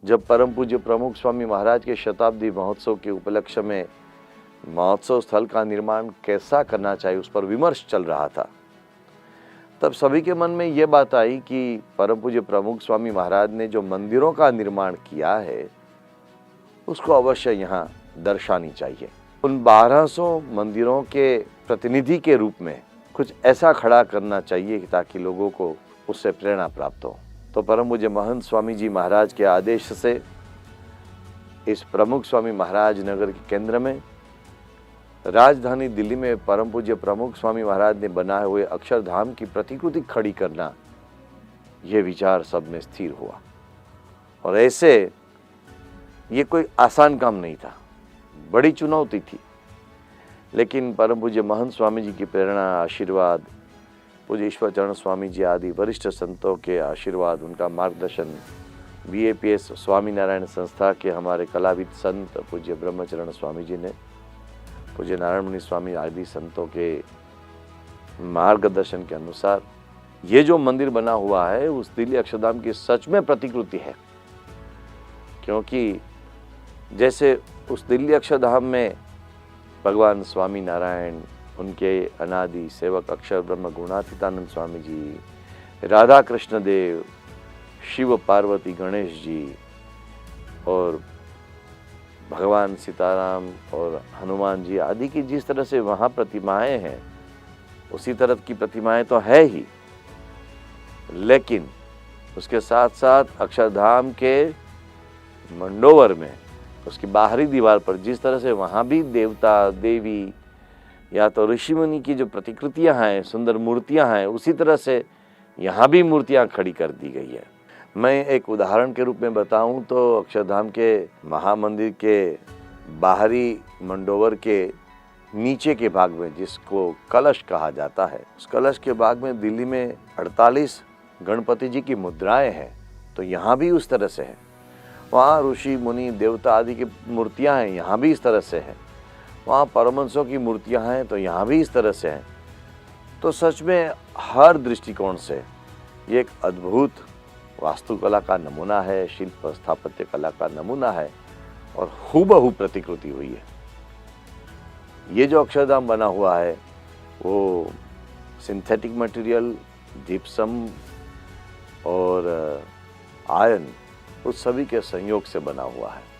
जब परम पूज्य प्रमुख स्वामी महाराज के शताब्दी महोत्सव के उपलक्ष्य में महोत्सव स्थल का निर्माण कैसा करना चाहिए उस पर विमर्श चल रहा था, तब सभी के मन में ये बात आई कि परम पूज्य प्रमुख स्वामी महाराज ने जो मंदिरों का निर्माण किया है उसको अवश्य यहाँ दर्शानी चाहिए। उन 1200 मंदिरों के प्रतिनिधि के रूप में कुछ ऐसा खड़ा करना चाहिए ताकि लोगों को उससे प्रेरणा प्राप्त हो। तो परम पूज्य महंत स्वामी जी महाराज के आदेश से इस प्रमुख स्वामी महाराज नगर के केंद्र में राजधानी दिल्ली में परम पूज्य प्रमुख स्वामी महाराज ने बनाए हुए अक्षरधाम की प्रतिकृति खड़ी करना, यह विचार सब में स्थिर हुआ। और ऐसे ये कोई आसान काम नहीं था, बड़ी चुनौती थी, लेकिन परम पूज्य महंत स्वामी जी की प्रेरणा, आशीर्वाद, पूज्य ईश्वर चरण स्वामी जी आदि वरिष्ठ संतों के आशीर्वाद, उनका मार्गदर्शन, BAPS स्वामीनारायण संस्था के हमारे कलाविद संत पूज्य ब्रह्मचरण स्वामी जी ने, पूज्य नारायण मुनि स्वामी आदि संतों के मार्गदर्शन के अनुसार ये जो मंदिर बना हुआ है उस दिल्ली अक्षरधाम की सच में प्रतिकृति है। क्योंकि जैसे उस दिल्ली अक्षरधाम में भगवान स्वामी नारायण, उनके अनादि सेवक अक्षर ब्रह्म गुणातीतानंद स्वामी जी, राधा कृष्ण देव, शिव पार्वती गणेश जी और भगवान सीताराम और हनुमान जी आदि की जिस तरह से वहाँ प्रतिमाएं हैं उसी तरह की प्रतिमाएं तो है ही, लेकिन उसके साथ साथ अक्षरधाम के मंडोवर में उसकी बाहरी दीवार पर जिस तरह से वहाँ भी देवता देवी या तो ऋषि मुनि की जो प्रतिकृतियां हैं, सुंदर मूर्तियां हैं, उसी तरह से यहाँ भी मूर्तियां खड़ी कर दी गई है। मैं एक उदाहरण के रूप में बताऊं तो अक्षरधाम के महामंदिर के बाहरी मंडोवर के नीचे के भाग में, जिसको कलश कहा जाता है, उस कलश के भाग में दिल्ली में 48 गणपति जी की मुद्राएं हैं, तो यहाँ भी उस तरह से है। वहाँ ऋषि मुनि देवता आदि की मूर्तियाँ हैं, यहाँ भी इस तरह से है। वहाँ परमहंसों की मूर्तियाँ हैं, तो यहाँ भी इस तरह से हैं। तो सच में हर दृष्टिकोण से ये एक अद्भुत वास्तुकला का नमूना है, शिल्प स्थापत्य कला का नमूना है और हूबहू प्रतिकृति हुई है। ये जो अक्षरधाम बना हुआ है वो सिंथेटिक मटेरियल, जिप्सम और आयरन, उस सभी के संयोग से बना हुआ है।